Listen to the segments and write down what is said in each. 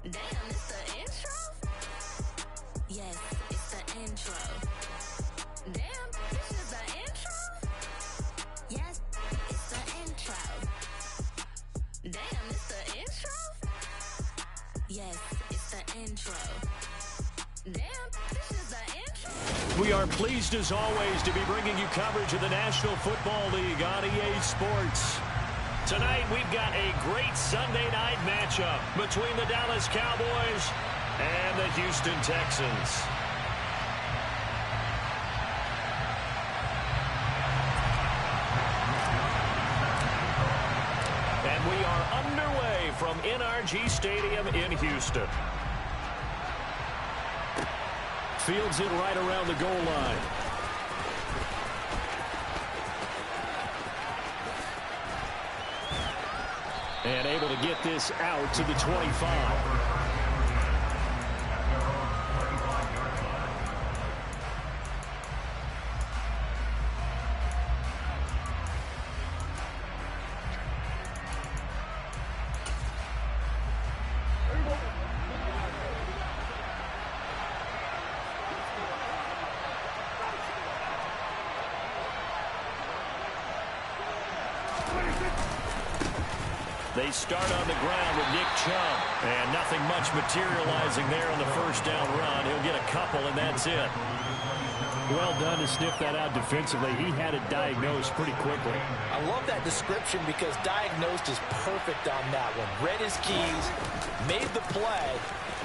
Damn, it's the intro? Yes, it's the intro. Damn, this is the intro? Yes, it's the intro. Damn, it's the intro? Yes, it's the intro. Damn, this is the intro. We are pleased as always to be bringing you coverage of the National Football League on EA Sports. Tonight we've got a great Sunday night matchup between the Dallas Cowboys and the Houston Texans. And we are underway from NRG Stadium in Houston. Fields it right around the goal line. And able to get this out to the 25. They start on the ground with Nick Chubb. And nothing much materializing there on the first down run. He'll get a couple, and that's it. Well done to sniff that out defensively. He had it diagnosed pretty quickly. I love that description because diagnosed is perfect on that one. Read his keys, made the play,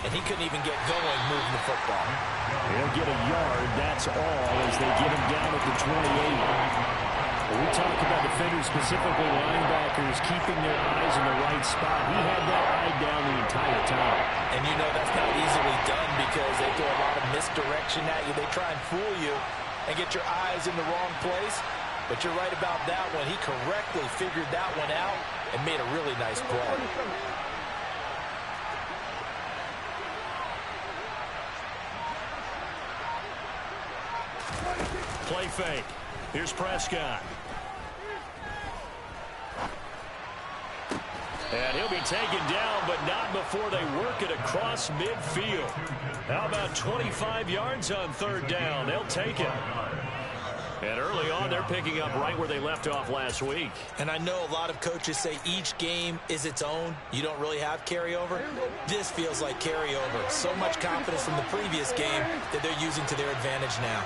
and he couldn't even get going moving the football. He'll get a yard, that's all, as they get him down at the 28. We talk about defenders, specifically linebackers, keeping their eyes in the right spot. He had that eye down the entire time. And you know that's not easily done because they throw a lot of misdirection at you. They try and fool you and get your eyes in the wrong place. But you're right about that one. He correctly figured that one out and made a really nice play. Play fake. Here's Prescott. And he'll be taken down, but not before they work it across midfield. How about 25 yards on third down? They'll take it. And early on, they're picking up right where they left off last week. And I know a lot of coaches say each game is its own. You don't really have carryover. This feels like carryover. So much confidence from the previous game that they're using to their advantage now.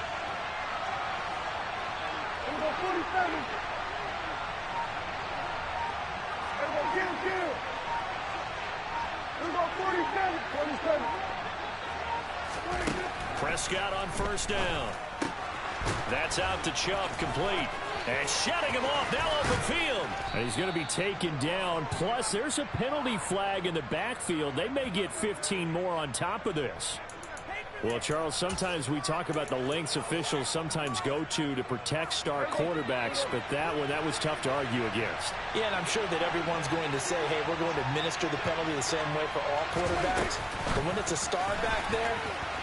Prescott on first down. That's out to Chubb, complete. And shutting him off, now open field. And he's going to be taken down. Plus, there's a penalty flag in the backfield. They may get 15 more on top of this. Well, Charles, sometimes we talk about the lengths officials sometimes go to protect star quarterbacks, but that was tough to argue against. Yeah, and I'm sure that everyone's going to say, hey, we're going to administer the penalty the same way for all quarterbacks. But when it's a star back there,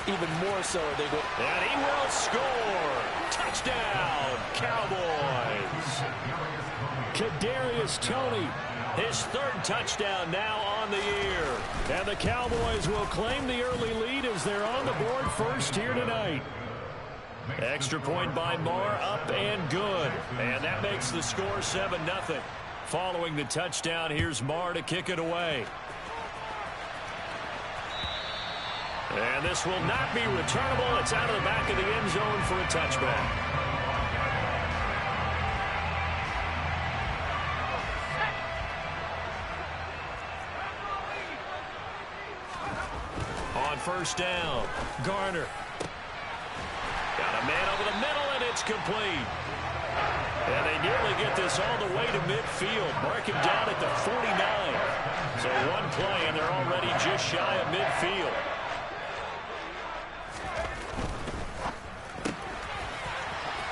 even more so, they go. And he will score. Touchdown, Cowboys. Kadarius Toney, his third touchdown now on the year. And the Cowboys will claim the early lead as they're on the board first here tonight. Extra point by Marr, up and good. And that makes the score 7-0. Following the touchdown, here's Marr to kick it away. And this will not be returnable. It's out of the back of the end zone for a touchback. On first down, Garner. Got a man over the middle, and it's complete. And they nearly get this all the way to midfield. Mark him down at the 49. So one play, and they're already just shy of midfield.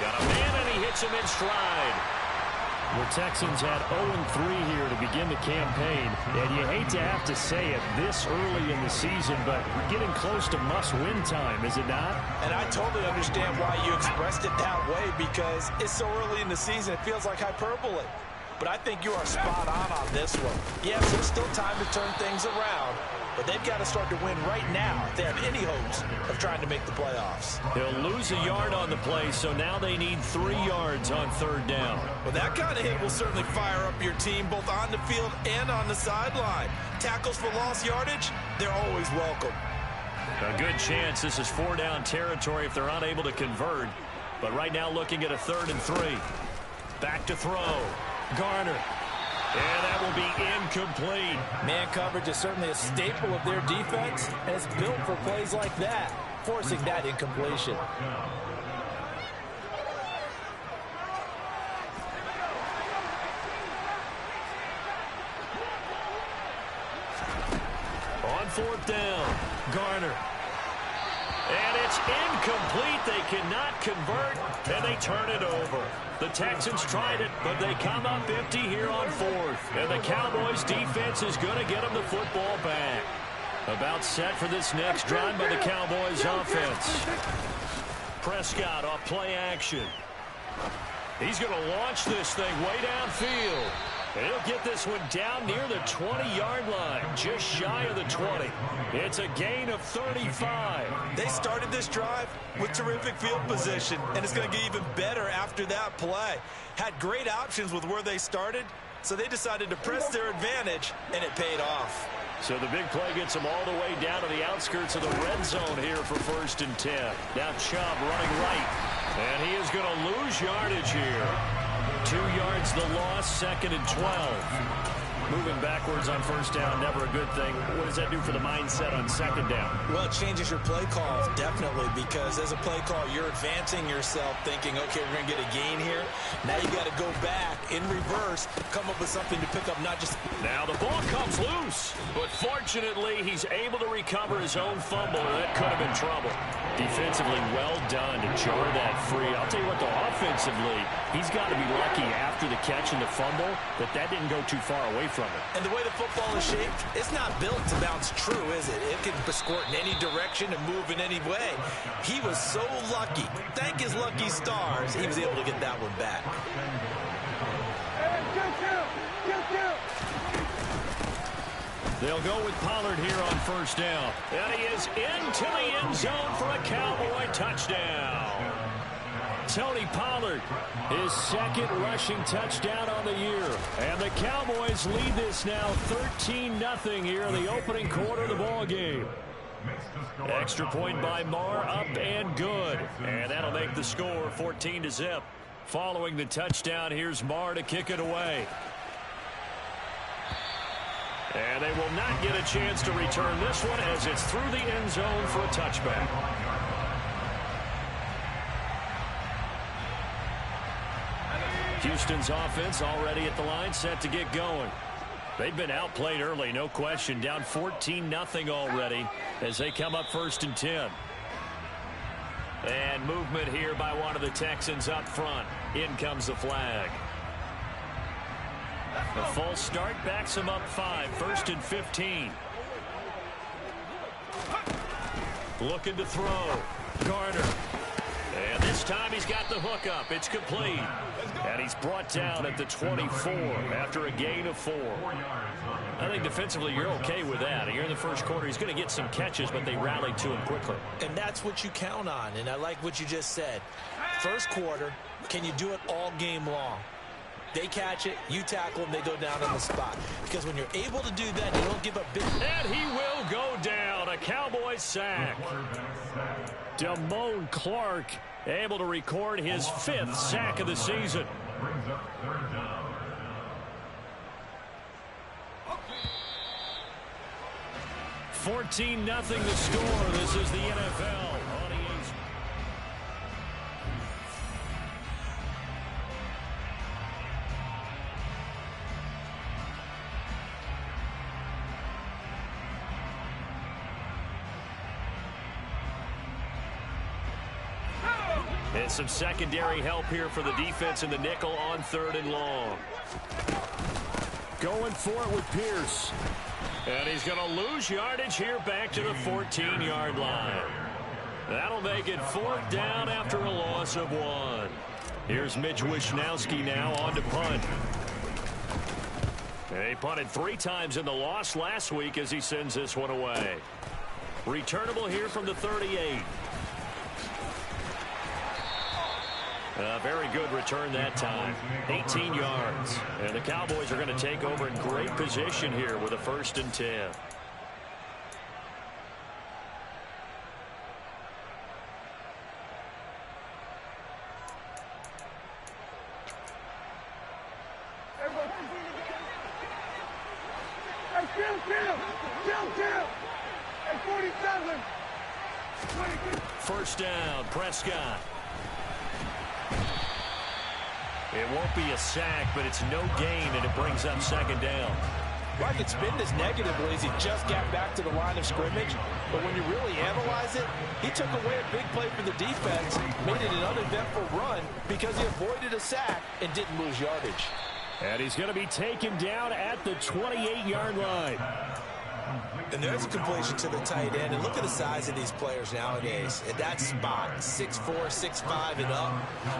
Got a man, and he hits him in stride. The Texans had 0-3 here to begin the campaign, and you hate to have to say it this early in the season, but we're getting close to must-win time, is it not? And I totally understand why you expressed it that way, because it's so early in the season, it feels like hyperbole. but I think you are spot on this one. Yes, there's still time to turn things around, but they've got to start to win right now if they have any hopes of trying to make the playoffs. He'll lose a yard on the play, so now they need 3 yards on 3rd down. Well, that kind of hit will certainly fire up your team both on the field and on the sideline. Tackles for lost yardage, they're always welcome. A good chance this is 4-down territory if they're unable to convert. But right now looking at a 3rd and 3. Back to throw. Garner. And that will be incomplete. Man coverage is certainly a staple of their defense, and it's built for plays like that, forcing that incompletion. On 4th down, Garner. And it's incomplete. They cannot convert, and they turn it over. The Texans tried it, but they come up empty here on 4th. And the Cowboys' defense is going to get them the football back. About set for this next drive by the Cowboys' offense. Prescott off play action. He's going to launch this thing way downfield. And he'll get this one down near the 20-yard line, just shy of the 20. It's a gain of 35. They started this drive with terrific field position, and it's going to get even better after that play. Had great options with where they started, so they decided to press their advantage, and it paid off. So the big play gets them all the way down to the outskirts of the red zone here for 1st and 10. Now Chubb running right, and he is going to lose yardage here. 2 yards the loss, 2nd and 12. Moving backwards on 1st down, never a good thing. What does that do for the mindset on 2nd down? Well, it changes your play calls, definitely, because as a play call, you're advancing yourself thinking, okay, we're going to get a gain here. Now you got to go back in reverse, come up with something to pick up, not just... Now the ball comes loose, but fortunately, he's able to recover his own fumble, or that could have been trouble. Defensively, well done to jar that free. I'll tell you what, though, offensively, he's got to be lucky after the catch and the fumble that didn't go too far away from it. And the way the football is shaped, it's not built to bounce true, is it? It can squirt in any direction and move in any way. He was so lucky. Thank his lucky stars, he was able to get that one back. They'll go with Pollard here on 1st down. And he is into the end zone for a Cowboy touchdown. Tony Pollard, his 2nd rushing touchdown on the year. And the Cowboys lead this now 13-0 here in the opening quarter of the ball game. Extra point by Marr, up and good. And that'll make the score 14-0. Following the touchdown, here's Marr to kick it away. And they will not get a chance to return this one as it's through the end zone for a touchback. Houston's offense already at the line, set to get going. They've been outplayed early, no question. Down 14-0 already as they come up 1st and 10. And movement here by one of the Texans up front. In comes the flag. A false start backs him up 5. 1st and 15. Looking to throw. Garner. And this time he's got the hook up. It's complete. And he's brought down at the 24 after a gain of 4. I think defensively you're okay with that. Here in the 1st quarter, he's going to get some catches, but they rallied to him quickly. And that's what you count on. And I like what you just said. 1st quarter, can you do it all game long? They catch it, you tackle them, they go down on the spot. Because when you're able to do that, you don't give up big. And he will go down. A Cowboy sack. Damone Clark able to record his 5th sack of the season. 14-0 the score. This is the NFL. And some secondary help here for the defense in the nickel on 3rd and long. Going for it with Pierce. And he's going to lose yardage here back to the 14-yard line. That'll make it 4th down after a loss of 1. Here's Mitch Wishnowsky now on to punt. They punted 3 times in the loss last week as he sends this one away. Returnable here from the 38. A very good return that time. 18 yards. And the Cowboys are going to take over in great position here with a 1st and 10. First down, Prescott. It won't be a sack, but it's no gain, and it brings up 2nd down. Well, I could spin this negatively as he just got back to the line of scrimmage. But when you really analyze it, he took away a big play for the defense, made it an uneventful run because he avoided a sack and didn't lose yardage. And he's going to be taken down at the 28-yard line. And there's a completion to the tight end. And look at the size of these players nowadays. At that spot, 6'4", 6'5", and up.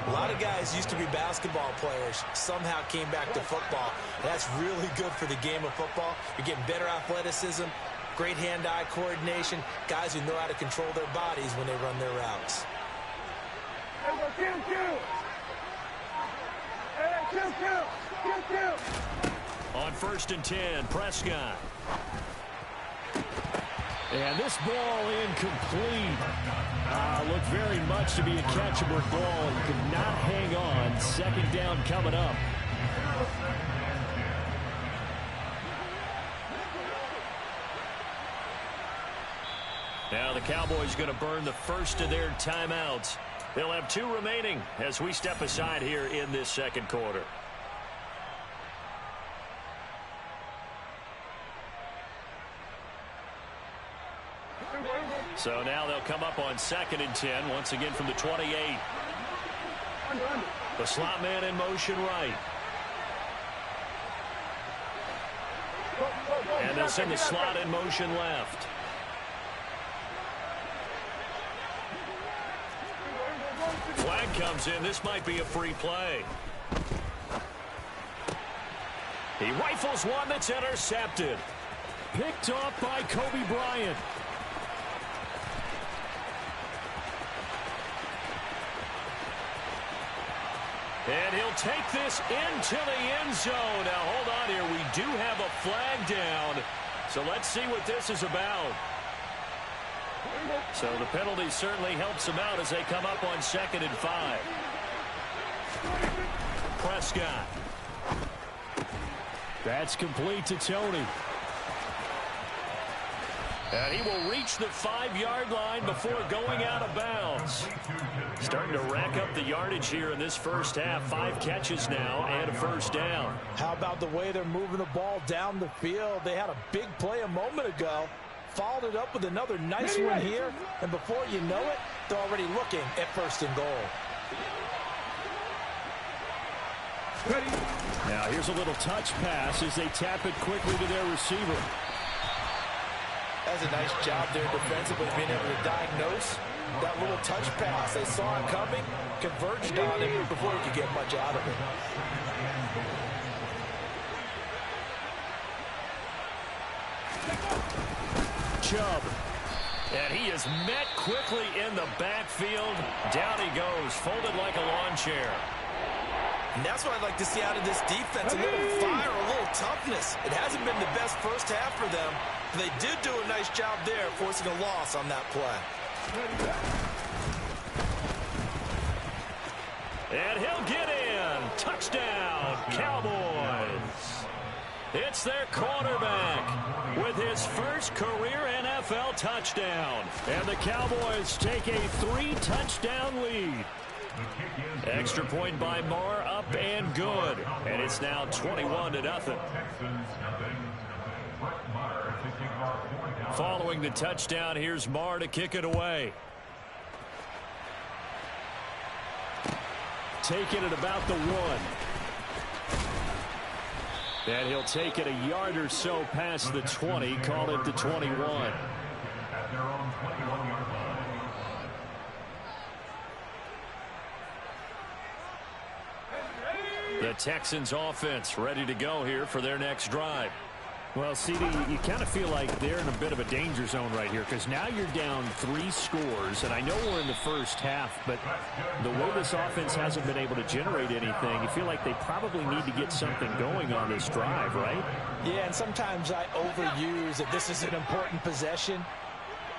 A lot of guys used to be basketball players, somehow came back to football. That's really good for the game of football. You're getting better athleticism, great hand-eye coordination, guys who know how to control their bodies when they run their routes. On 1st and 10, Prescott. And this ball incomplete. Looked very much to be a catchable ball and could not hang on. 2nd down coming up. Now the Cowboys going to burn the first of their timeouts. They'll have 2 remaining as we step aside here in this 2nd quarter. So now they'll come up on 2nd and 10, once again from the 28. The slot man in motion right. And they'll send the slot in motion left. Flag comes in. This might be a free play. He rifles one that's intercepted. Picked off by Kobe Bryant. And he'll take this into the end zone. Now, hold on here. We do have a flag down. So let's see what this is about. So the penalty certainly helps them out as they come up on 2nd and 5. Prescott. That's complete to Tony. And he will reach the 5-yard line before going out of bounds. Starting to rack up the yardage here in this first half. 5 catches now and a 1st down. How about the way they're moving the ball down the field? They had a big play a moment ago. Followed it up with another nice one here. And before you know it, they're already looking at 1st and goal. Now here's a little touch pass as they tap it quickly to their receiver. That's a nice job there defensively, being able to diagnose that little touch pass. They saw it coming, converged on him before he could get much out of it. Chubb. And he is met quickly in the backfield. Down he goes, folded like a lawn chair. And that's what I'd like to see out of this defense. A little fire, a little toughness. It hasn't been the best first half for them. But they did do a nice job there, forcing a loss on that play. And he'll get in. Touchdown, Cowboys. It's their quarterback with his first career NFL touchdown. And the Cowboys take a 3-touchdown lead. Extra point by Marr, up and good. And it's now 21-0. Following the touchdown, here's Marr to kick it away. Take it at about the 1. And he'll take it a yard or so past the 20, call it the 21. The Texans offense ready to go here for their next drive. Well, CD, you kind of feel like they're in a bit of a danger zone right here because now you're down 3 scores, and I know we're in the first half, but the way this offense hasn't been able to generate anything, you feel like they probably need to get something going on this drive, right? Yeah, and sometimes I overuse that this is an important possession.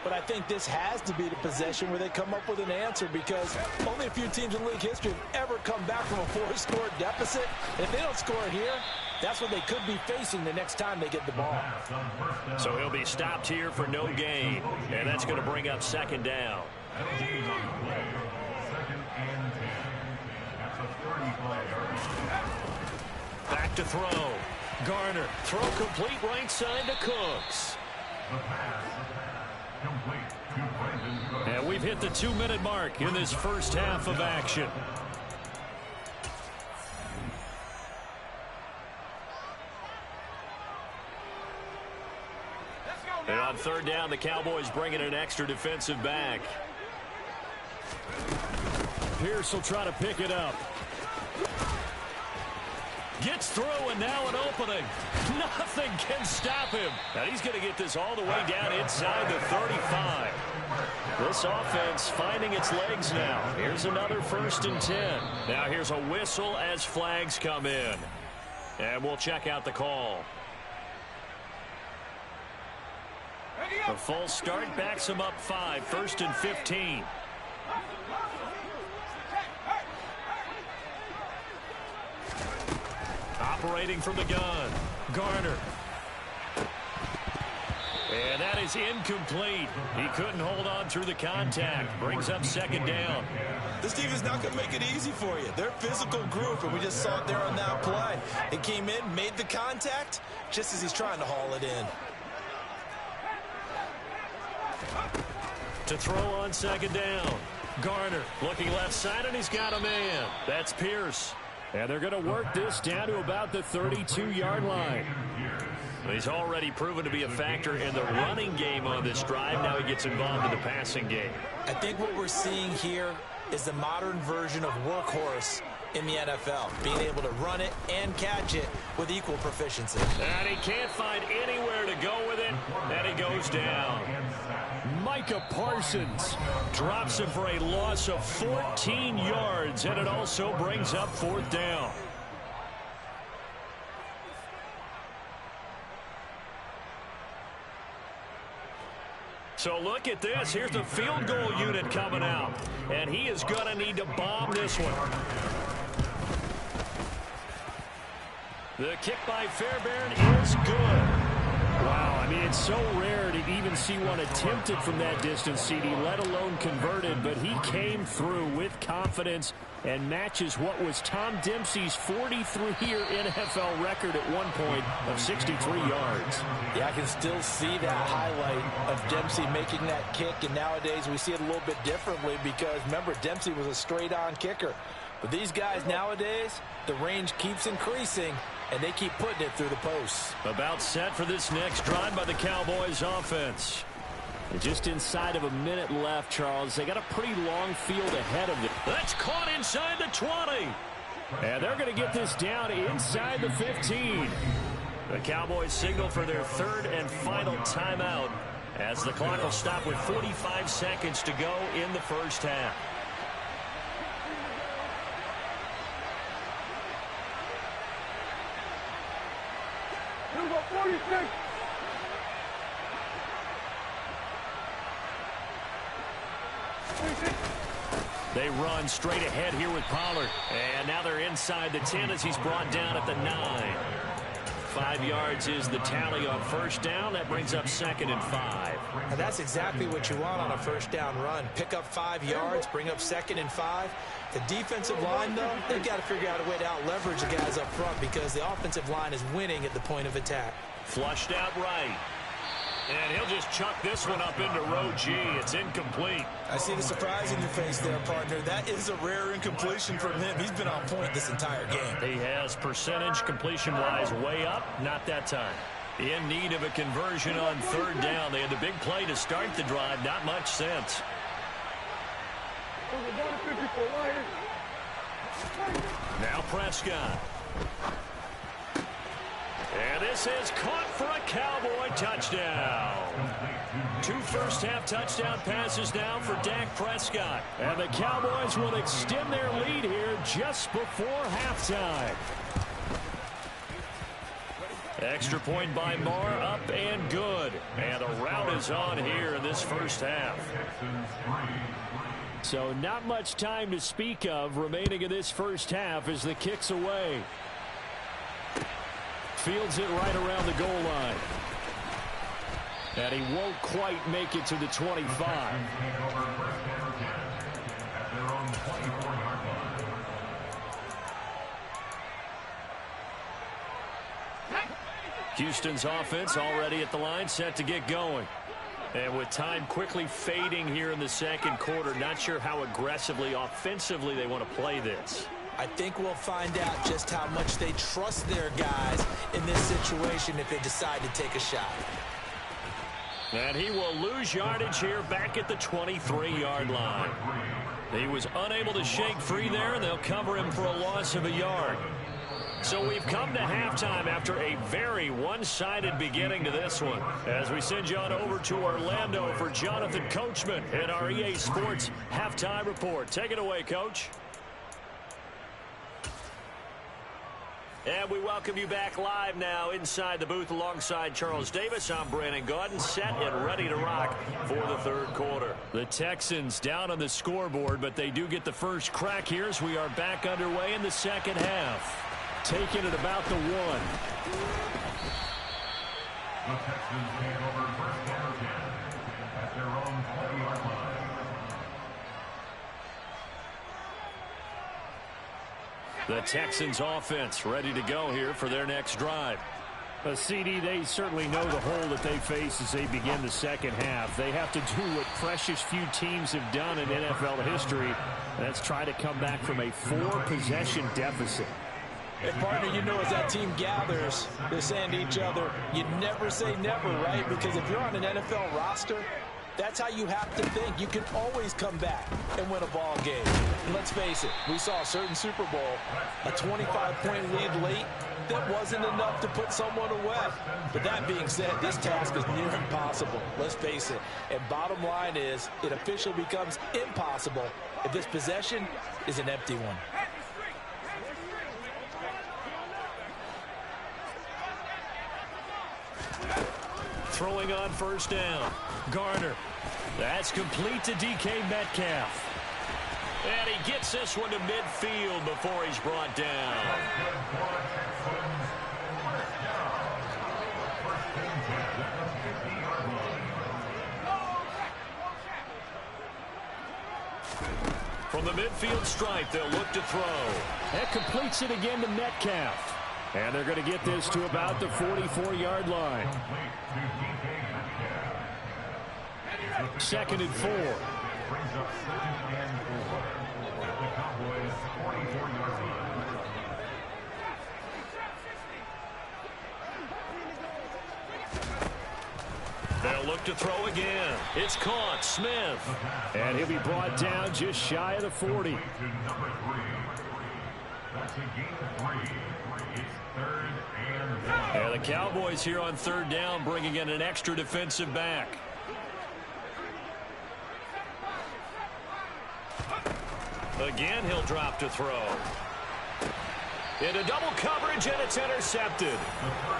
But I think this has to be the possession where they come up with an answer because only a few teams in league history have ever come back from a 4-score deficit. And if they don't score here, that's what they could be facing the next time they get the ball. So he'll be stopped here for no gain. And that's going to bring up second down. Back to throw. Garner, throw complete right side to Cooks. And we've hit the 2-minute mark in this first half of action. And on third down, the Cowboys bring in an extra defensive back. Pierce will try to pick it up. Gets through, and now an opening. Nothing can stop him. Now he's going to get this all the way down inside the 35. This offense finding its legs now. Here's another 1st and 10. Now here's a whistle as flags come in. And we'll check out the call. A full start backs him up 5, 1st and 15. Operating from the gun. Garner. And that is incomplete. He couldn't hold on through the contact. Brings up second down. This team is not going to make it easy for you. They're a physical group, and we just saw it there on that play. It came in, made the contact, just as he's trying to haul it in. To throw on second down. Garner looking left side, and he's got a man. That's Pierce. And they're going to work this down to about the 32-yard line. He's already proven to be a factor in the running game on this drive. Now he gets involved in the passing game. I think what we're seeing here is the modern version of workhorse in the NFL, being able to run it and catch it with equal proficiency. And he can't find anywhere to go with it, and he goes down. Micah Parsons drops him for a loss of 14 yards, and it also brings up 4th down. So look at this. Here's the field goal unit coming out, and he is going to need to bomb this one. The kick by Fairbairn is good. Wow, I mean, it's so rare to even see one attempted from that distance, CD, let alone converted, but he came through with confidence and matches what was Tom Dempsey's 43-year NFL record at one point of 63 yards. Yeah, I can still see that highlight of Dempsey making that kick, and nowadays we see it a little bit differently because, remember, Dempsey was a straight-on kicker. But these guys nowadays, the range keeps increasing, and they keep putting it through the posts. About set for this next drive by the Cowboys offense. And just inside of a minute left, Charles. They got a pretty long field ahead of them. That's caught inside the 20. And they're going to get this down inside the 15. The Cowboys signal for their 3rd and final timeout as the clock will stop with 45 seconds to go in the first half. They run straight ahead here with Pollard. And now they're inside the 10 as he's brought down at the 9. 5 yards is the tally on first down. That brings up 2nd and 5. And that's exactly what you want on a first down run. Pick up 5 yards, bring up 2nd and 5. The defensive line, though, they've got to figure out a way to out-leverage the guys up front because the offensive line is winning at the point of attack. Flushed out right. And he'll just chuck this one up into row G. It's incomplete. I see the surprise in your face there, partner. That is a rare incompletion from him. He's been on point this entire game. He has percentage completion-wise way up. Not that time. In need of a conversion on third down. They had the big play to start the drive. Not much sense. Now Prescott. And this is caught for a Cowboy touchdown. 2 first-half touchdown passes now for Dak Prescott. And the Cowboys will extend their lead here just before halftime. Extra point by Marr, up and good. And a rout is on here in this first half. So not much time to speak of remaining in this first half as the kick's away. Fields it right around the goal line. And he won't quite make it to the 25. Houston's offense already at the line, set to get going. And with time quickly fading here in the second quarter, not sure how aggressively, offensively they want to play this. I think we'll find out just how much they trust their guys in this situation if they decide to take a shot. And he will lose yardage here back at the 23-yard line. He was unable to shake free there, and they'll cover him for a loss of a yard. So we've come to halftime after a very one-sided beginning to this one. As we send you on over to Orlando for Jonathan Coachman in our EA Sports Halftime Report. Take it away, Coach. And we welcome you back live now inside the booth alongside Charles Davis. I'm Brandon Gaudin, set and ready to rock for the third quarter. The Texans down on the scoreboard, but they do get the first crack here as we are back underway in the second half. Taking it about the 1. The Texans take over first down again at their own 20-yard line. The Texans offense ready to go here for their next drive. CD, they certainly know the hole that they face as they begin the second half. They have to do what precious few teams have done in NFL history. That's try to come back from a 4-possession deficit. Hey, partner, you know as that team gathers, they're saying to each other, you never say never, right? Because if you're on an NFL roster, that's how you have to think. You can always come back and win a ball game. And let's face it, we saw a certain Super Bowl, a 25-point lead late. That wasn't enough to put someone away. But that being said, this task is near impossible. Let's face it. And bottom line is, it officially becomes impossible if this possession is an empty one. Throwing on first down. Garner. That's complete to DK Metcalf. And he gets this one to midfield before he's brought down. From the midfield stripe, they'll look to throw. That completes it again to Metcalf. And they're going to get this to about the 44-yard line. 2nd and 4. They'll look to throw again. It's caught. Smith. And he'll be brought down just shy of the 40. That's a gain of 3. It's 3rd and 1. And the Cowboys here on 3rd down, bringing in an extra defensive back. Again, he'll drop to throw. Into double coverage, and it's intercepted.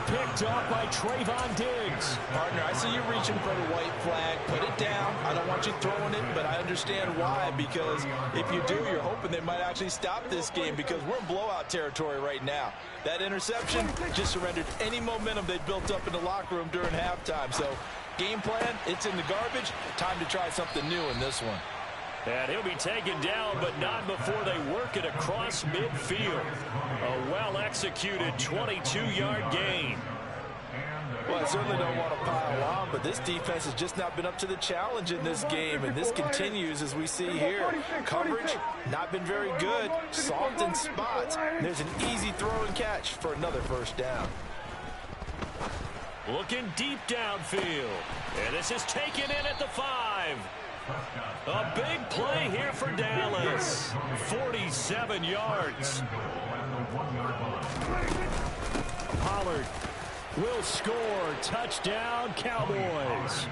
Picked off by Trayvon Diggs. Partner, I see you reaching for the white flag. Put it down. I don't want you throwing it, but I understand why. Because if you do, you're hoping they might actually stop this game because we're in blowout territory right now. That interception just surrendered any momentum they built up in the locker room during halftime. So, game plan, it's in the garbage. Time to try something new in this one. And he'll be taken down, but not before they work it across midfield. A well-executed 22-yard gain. Well, I certainly don't want to pile on, but this defense has just not been up to the challenge in this game, and this continues as we see here. Coverage, not been very good. Soft in spots. There's an easy throw and catch for another first down. Looking deep downfield. And this is taken in at the 5. A big play here for Dallas. 47 yards. Pollard will score. Touchdown, Cowboys.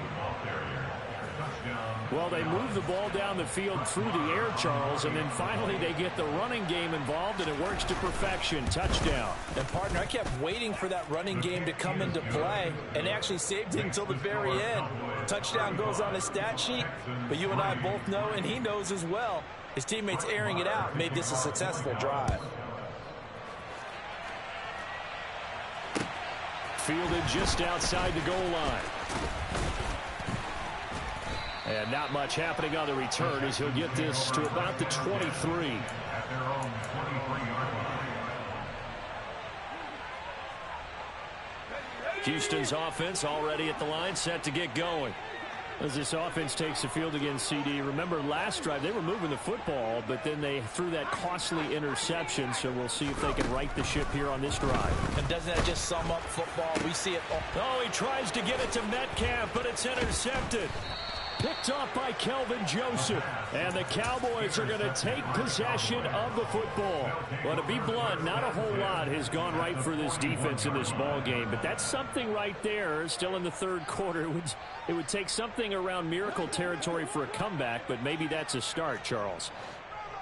Well, they move the ball down the field through the air, Charles, and then finally they get the running game involved, and it works to perfection. Touchdown. And, partner, I kept waiting for that running game to come into play, and actually saved it until the very end. Touchdown goes on his stat sheet, but you and I both know, and he knows as well, his teammates airing it out made this a successful drive. Fielded just outside the goal line. And not much happening on the return as he'll get this to about the 23. At their own 23-yard line. Houston's offense already at the line, set to get going. As this offense takes the field against CD, remember last drive they were moving the football, but then they threw that costly interception, so we'll see if they can right the ship here on this drive. And doesn't that just sum up football? We see it all. Oh, he tries to get it to Metcalf, but it's intercepted. Picked off by Kelvin Joseph. And the Cowboys are going to take possession of the football. Well, to be blunt, not a whole lot has gone right for this defense in this ball game. But that's something right there. Still in the third quarter. It would take something around miracle territory for a comeback, but maybe that's a start, Charles.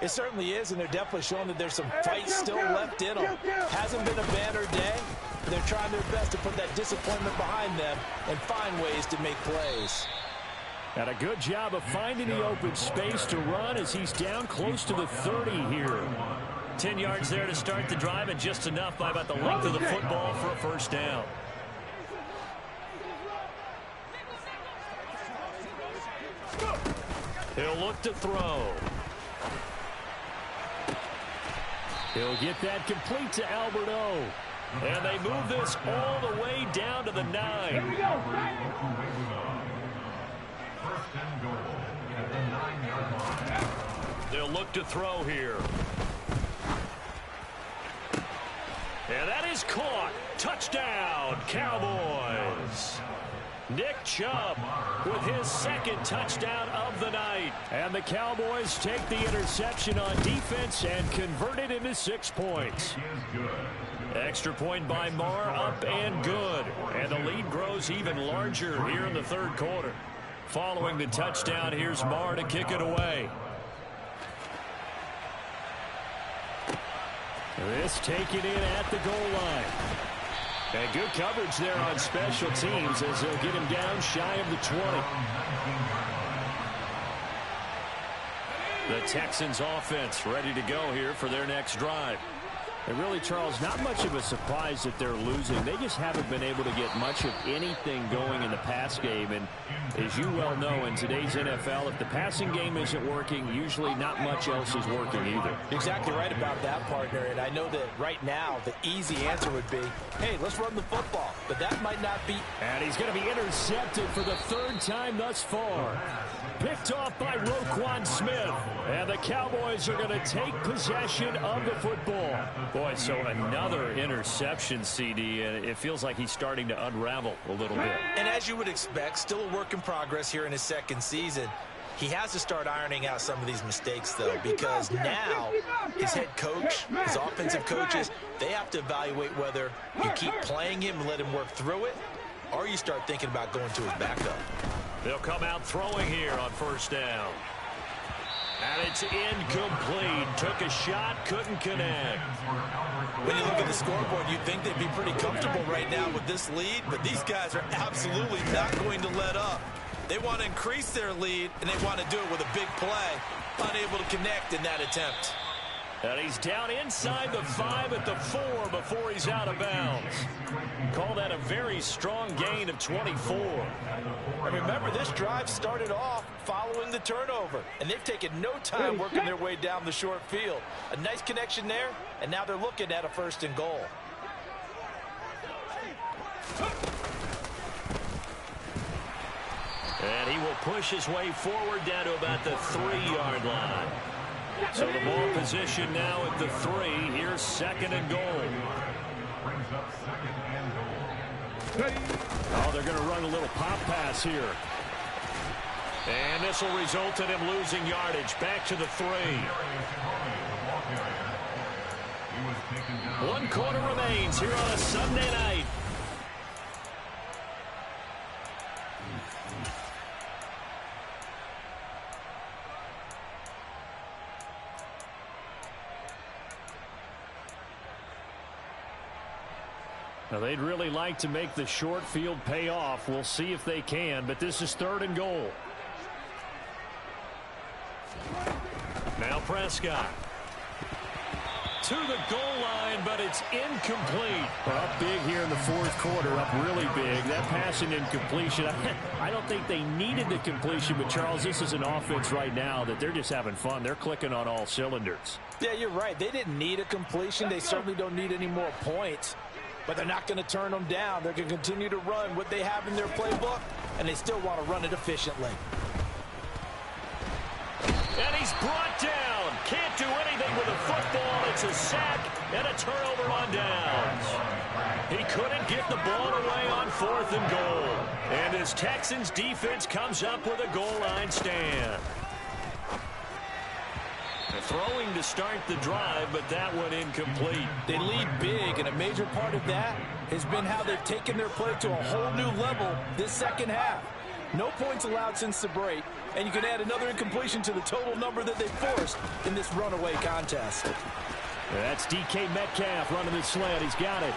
It certainly is, and they're definitely showing that there's some fight still left in them. Hasn't been a banner day. They're trying their best to put that disappointment behind them and find ways to make plays. And a good job of finding the open space to run as he's down close to the 30 here. 10 yards there to start the drive, and just enough by about the length of the football for a first down. He'll look to throw. He'll get that complete to Alberto. And they move this all the way down to the 9. Here we go. First and goal at the 9-yard line. They'll look to throw here. And that is caught. Touchdown, Cowboys. Nick Chubb with his second touchdown of the night. And the Cowboys take the interception on defense and convert it into 6 points. Extra point by Marr, up and good. And the lead grows even larger here in the third quarter. Following the touchdown, here's Marr to kick it away. This taken in at the goal line. And good coverage there on special teams as they'll get him down shy of the 20. The Texans offense ready to go here for their next drive. And really, Charles, not much of a surprise that they're losing. They just haven't been able to get much of anything going in the pass game. And as you well know, in today's NFL, if the passing game isn't working, usually not much else is working either. Exactly right about that, partner. And I know that right now the easy answer would be, hey, let's run the football. But that might not be. And he's going to be intercepted for the third time thus far. Picked off by Roquan Smith. And the Cowboys are going to take possession of the football. Boy, so another interception, CD, and it feels like he's starting to unravel a little bit. And as you would expect, still a work in progress here in his second season. He has to start ironing out some of these mistakes, though, because now his head coach, his offensive coaches, they have to evaluate whether you keep playing him and let him work through it, or you start thinking about going to his backup. They'll come out throwing here on first down. And it's incomplete. Took a shot, couldn't connect. When you look at the scoreboard, you'd think they'd be pretty comfortable right now with this lead, but these guys are absolutely not going to let up. They want to increase their lead, and they want to do it with a big play. Unable to connect in that attempt. And he's down inside the 5 at the 4 before he's out of bounds. Call that a very strong gain of 24. And remember, this drive started off following the turnover, and they've taken no time working their way down the short field. A nice connection there, and now they're looking at a first and goal. And he will push his way forward down to about the 3-yard line. So the ball position now at the 3. Here's second and goal. Oh, they're going to run a little pop pass here. And this will result in him losing yardage. Back to the 3. He was taken down. 1 quarter remains here on a Sunday night. Now, they'd really like to make the short field pay off. We'll see if they can, but this is 3rd and goal. Now Prescott. To the goal line, but it's incomplete. We're up big here in the 4th quarter, up really big. That passing incompletion, I don't think they needed the completion, but Charles, this is an offense right now that they're just having fun. They're clicking on all cylinders. Yeah, you're right. They didn't need a completion. They certainly don't need any more points, but they're not going to turn them down. They're going to continue to run what they have in their playbook, and they still want to run it efficiently. And he's brought down. Can't do anything with a football. It's a sack and a turnover on downs. He couldn't get the ball away on 4th and goal. And his Texans defense comes up with a goal line stand. Throwing to start the drive, but that one incomplete. They lead big, and a major part of that has been how they've taken their play to a whole new level this second half. No points allowed since the break, and you can add another incompletion to the total number that they forced in this runaway contest. That's DK Metcalf running the slant. He's got it.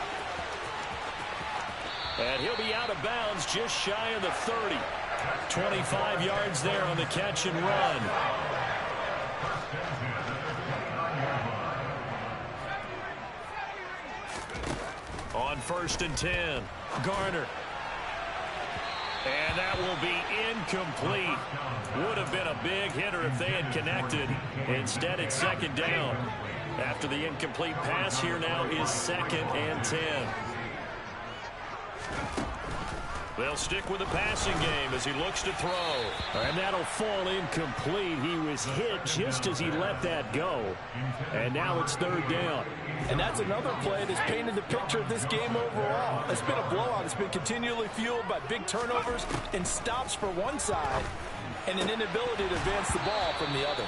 And he'll be out of bounds just shy of the 30. 25 yards there on the catch and run. On 1st and 10, Garner. And that will be incomplete. Would have been a big hitter if they had connected. Instead, it's 2nd down. After the incomplete pass, here now is 2nd and 10. They'll stick with the passing game as he looks to throw. And that'll fall incomplete. He was hit just as he let that go. And now it's 3rd down. And that's another play that's painted the picture of this game overall. It's been a blowout. It's been continually fueled by big turnovers and stops for one side and an inability to advance the ball from the other.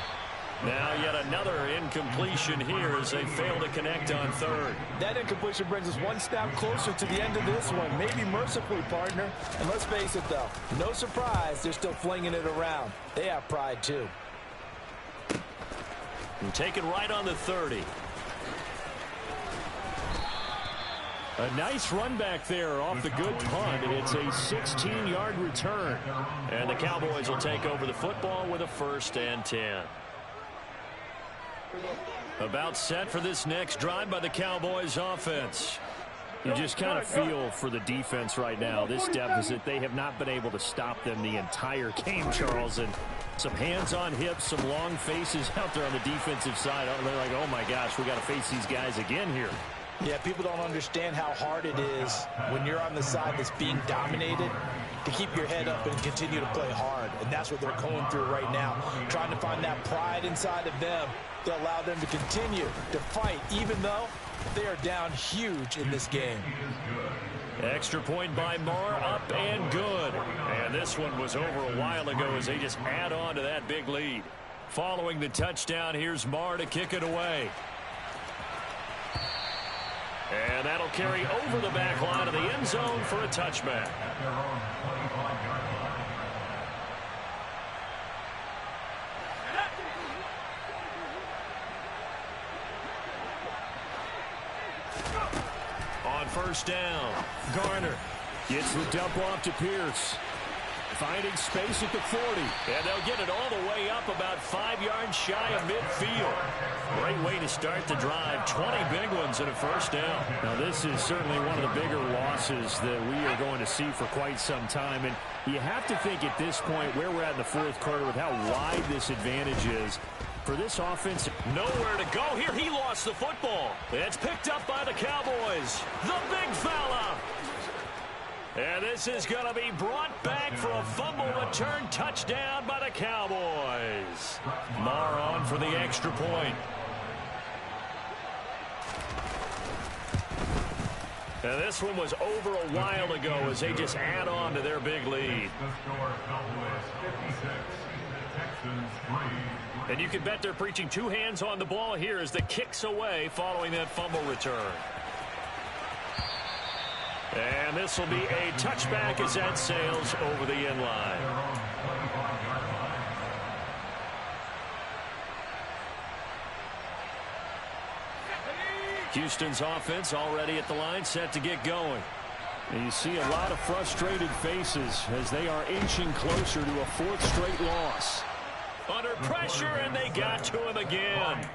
Now yet another incompletion here as they fail to connect on 3rd. That incompletion brings us one snap closer to the end of this one. Maybe mercifully, partner. And let's face it, though, no surprise they're still flinging it around. They have pride, too. And taken right on the 30. A nice run back there off the good punt, and it's a 16-yard return. And the Cowboys will take over the football with a 1st and 10. About set for this next drive by the Cowboys offense. You just kind of feel for the defense right now. This deficit, they have not been able to stop them the entire game, Charles. And some hands on hips, some long faces out there on the defensive side. They're like, oh, my gosh, we got to face these guys again here. Yeah, people don't understand how hard it is when you're on the side that's being dominated to keep your head up and continue to play hard. And that's what they're going through right now, trying to find that pride inside of them to allow them to continue to fight, even though they are down huge in this game. Extra point by Marr, up and good. And this one was over a while ago as they just add on to that big lead. Following the touchdown, here's Marr to kick it away. And that'll carry over the back line of the end zone for a touchback. On 1st down, Garner gets the dump off to Pierce. Finding space at the 40. And they'll get it all the way up about 5 yards shy of midfield. Great way to start the drive. 20 big ones and a 1st down. Now, this is certainly one of the bigger losses that we are going to see for quite some time. And you have to think at this point where we're at in the 4th quarter with how wide this advantage is. For this offense, nowhere to go. Here he lost the football. It's picked up by the Cowboys. The big fella. And this is going to be brought back for a fumble return touchdown by the Cowboys. Marr on for the extra point. And this one was over a while ago as they just add on to their big lead. The score, Cowboys 56, Texans 3. And you can bet they're preaching two hands on the ball here as the kick's away following that fumble return. And this will be a touchback as that sails over the end line. Houston's offense already at the line, set to get going. And you see a lot of frustrated faces as they are inching closer to a fourth straight loss. Under pressure, and they got to him again.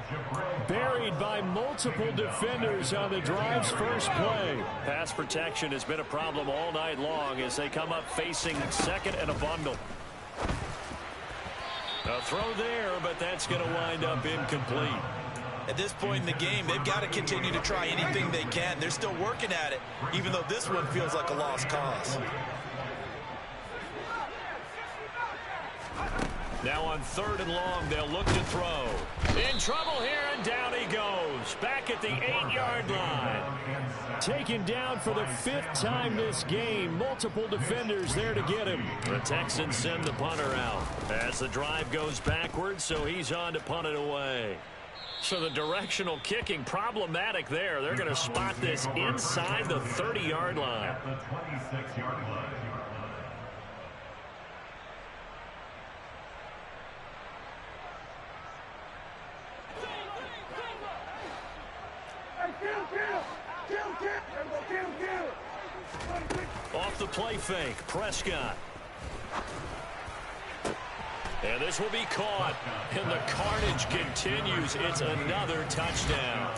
Buried by multiple defenders on the drive's first play. Pass protection has been a problem all night long as they come up facing second and a bundle. A throw there, but that's going to wind up incomplete. At this point in the game, they've got to continue to try anything they can. They're still working at it, even though this one feels like a lost cause. Now on 3rd and long, they'll look to throw. In trouble here, and down he goes. Back at the 8-yard line. Taken down for the 5th time this game. Multiple defenders there to get him. The Texans send the punter out as the drive goes backwards, so he's on to punt it away. So the directional kicking problematic there. They're going to spot this inside the 30-yard line. The 26-yard line. Off the play fake, Prescott. And this will be caught. And the carnage continues. It's another touchdown.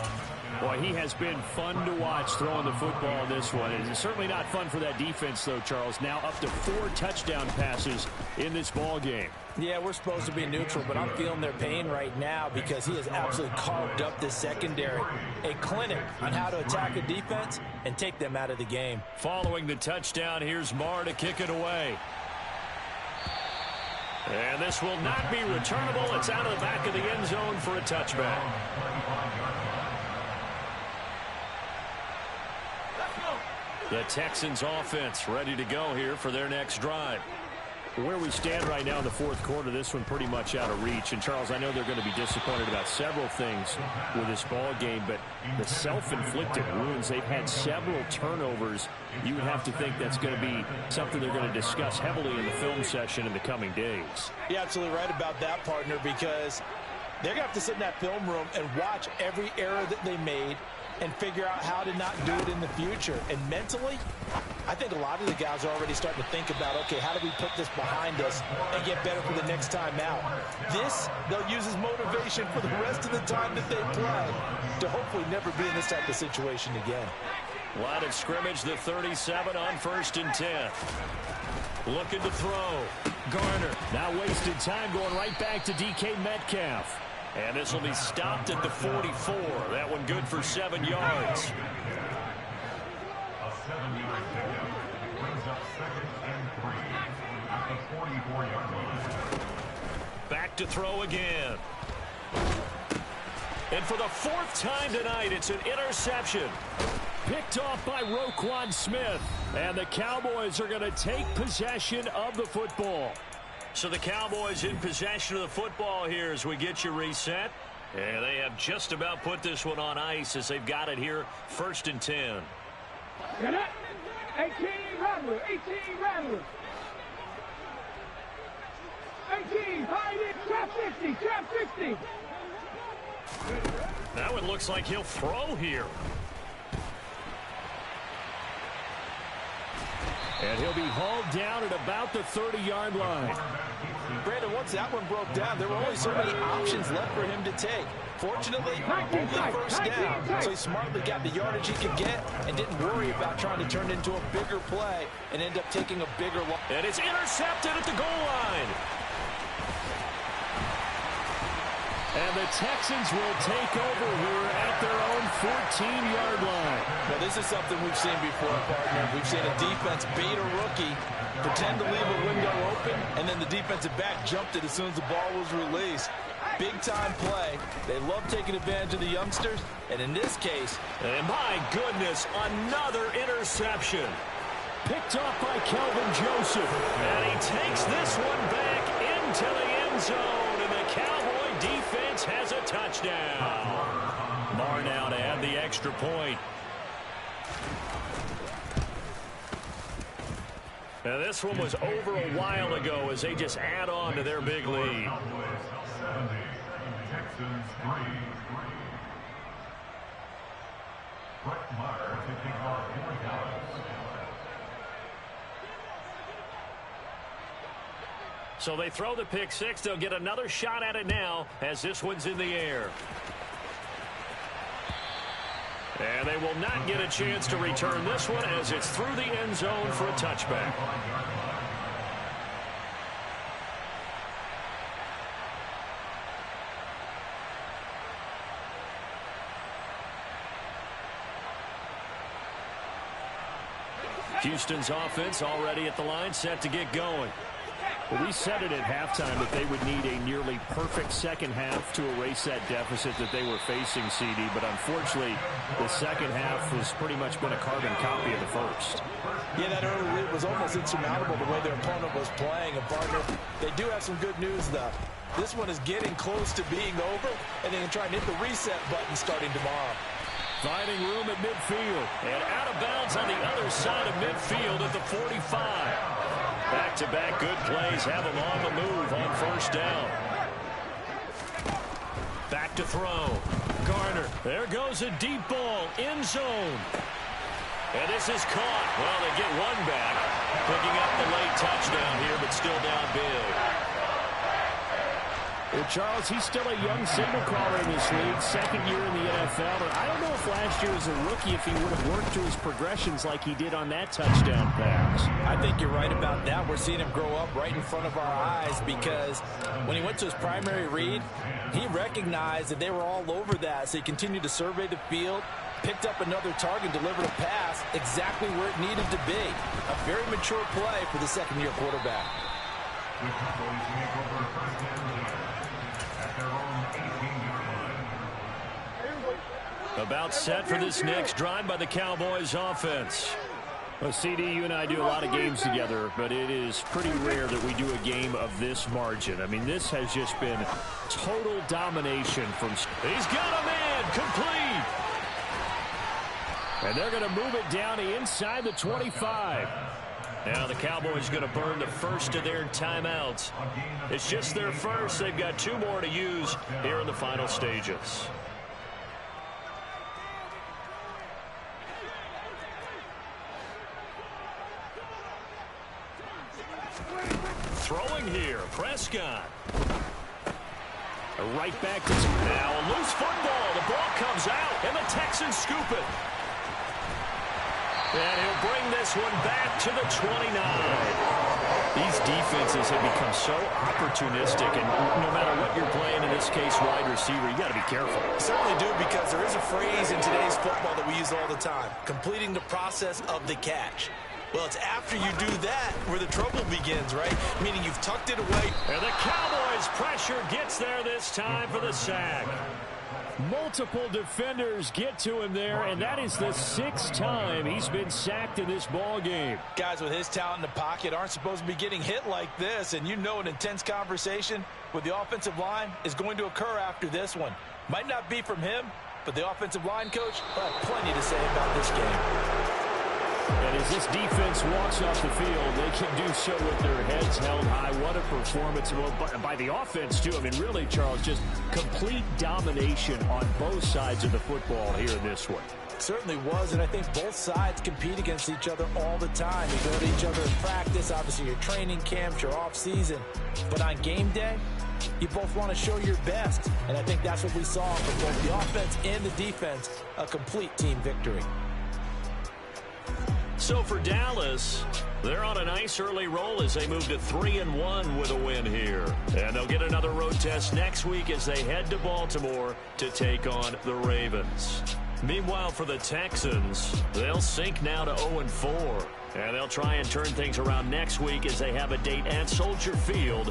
Boy, he has been fun to watch throwing the football in this one. It's certainly not fun for that defense, though, Charles. Now up to 4 touchdown passes in this ball game. Yeah, we're supposed to be neutral, but I'm feeling their pain right now because he has absolutely carved up this secondary. A clinic on how to attack a defense and take them out of the game. Following the touchdown, here's Marr to kick it away. And this will not be returnable. It's out of the back of the end zone for a touchback. The Texans offense ready to go here for their next drive. Where we stand right now in the 4th quarter, this one pretty much out of reach. And, Charles, I know they're going to be disappointed about several things with this ball game, but the self-inflicted wounds, they've had several turnovers. You would have to think that's going to be something they're going to discuss heavily in the film session in the coming days. You're absolutely right about that, partner, because they're going to have to sit in that film room and watch every error that they made and figure out how to not do it in the future. And mentally, I think a lot of the guys are already starting to think about, okay, how do we put this behind us and get better for the next time out? This, they'll use as motivation for the rest of the time that they play to hopefully never be in this type of situation again. Line of scrimmage, the 37 on 1st and 10. Looking to throw. Garner. Now wasted time going right back to DK Metcalf. And this will be stopped at the 44. That one good for 7 yards. A 7-yard pickup brings up 2nd and 3 at the 44-yard line. Back to throw again. And for the 4th time tonight, it's an interception. Picked off by Roquan Smith. And the Cowboys are going to take possession of the football. So the Cowboys in possession of the football here as we get you reset. And they have just about put this one on ice as they've got it here, 1st and 10. Get it. 18 Rattlers. 18 Rattlers. 18. Hide it. Trap 60. Trap 60. Now it looks like he'll throw here. And he'll be hauled down at about the 30-yard line. Brandon, once that one broke down, there were only so many options left for him to take. Fortunately, only 1st down, so he smartly got the yardage he could get and didn't worry about trying to turn it into a bigger play and end up taking a bigger loss. And it's intercepted at the goal line. And the Texans will take over here at their own 14-yard line. Well, this is something we've seen before, partner. We've seen a defense bait a rookie, pretend to leave a window open, and and then the defensive back jumped it as soon as the ball was released. Big-time play. They love taking advantage of the youngsters, and in this case... And my goodness, another interception. Picked off by Kelvin Joseph. And he takes this one back into the end zone, and the Cowboy defense has a touchdown. Marr now to add the extra point. Now this one was over a while ago as they just add on to their big lead. So they throw the pick six. They'll get another shot at it now as this one's in the air. And they will not get a chance to return this one as it's through the end zone for a touchback. Houston's offense already at the line, set to get going. Well, we said it at halftime that they would need a nearly perfect second half to erase that deficit that they were facing, CD. But unfortunately, the second half has pretty much been a carbon copy of the first. Yeah, that early lead was almost insurmountable the way their opponent was playing. And, partner, they do have some good news, though. This one is getting close to being over, and they can try and hit the reset button starting tomorrow. Finding room at midfield. And out of bounds on the other side of midfield at the 45. Back-to-back good plays have them on the move on first down. Back to throw. Garner. There goes a deep ball. End zone. And this is caught. Well, they get one back. Picking up the late touchdown here, but still down big. Well, Charles, he's still a young signal caller in this league, second year in the NFL. And I don't know if last year as a rookie, if he would have worked through his progressions like he did on that touchdown pass. I think you're right about that. We're seeing him grow up right in front of our eyes because when he went to his primary read, he recognized that they were all over that. So he continued to survey the field, picked up another target, delivered a pass exactly where it needed to be. A very mature play for the second-year quarterback. About set for this next drive by the Cowboys offense. Well, CD, you and I do a lot of games together, but it is pretty rare that we do a game of this margin. I mean, this has just been total domination from... He's got a man complete. And they're going to move it down to inside the 25. Now the Cowboys going to burn the first of their timeouts. It's just their first. They've got two more to use here in the final stages. Throwing here, Prescott. Right back to now a loose football. The ball comes out, and the Texans scoop it. And he'll bring this one back to the 29. These defenses have become so opportunistic, and no matter what you're playing, in this case, wide receiver, you got to be careful. Certainly do, because there is a phrase in today's football that we use all the time: completing the process of the catch. Well, it's after you do that where the trouble begins, right? Meaning you've tucked it away. And the Cowboys' pressure gets there this time for the sack. Multiple defenders get to him there, and that is the sixth time he's been sacked in this ball game. Guys with his talent in the pocket aren't supposed to be getting hit like this, and you know an intense conversation with the offensive line is going to occur after this one. Might not be from him, but the offensive line coach will have plenty to say about this game. And as this defense walks off the field, they can do so with their heads held high. What a performance by the offense, too. I mean, really, Charles, just complete domination on both sides of the football here in this one. Certainly was, and I think both sides compete against each other all the time. You go to each other in practice, obviously your training camps, your off-season. But on game day, you both want to show your best. And I think that's what we saw from both the offense and the defense, a complete team victory. So for Dallas, they're on a nice early roll as they move to 3-1 with a win here. And they'll get another road test next week as they head to Baltimore to take on the Ravens. Meanwhile, for the Texans, they'll sink now to 0-4. And they'll try and turn things around next week as they have a date at Soldier Field.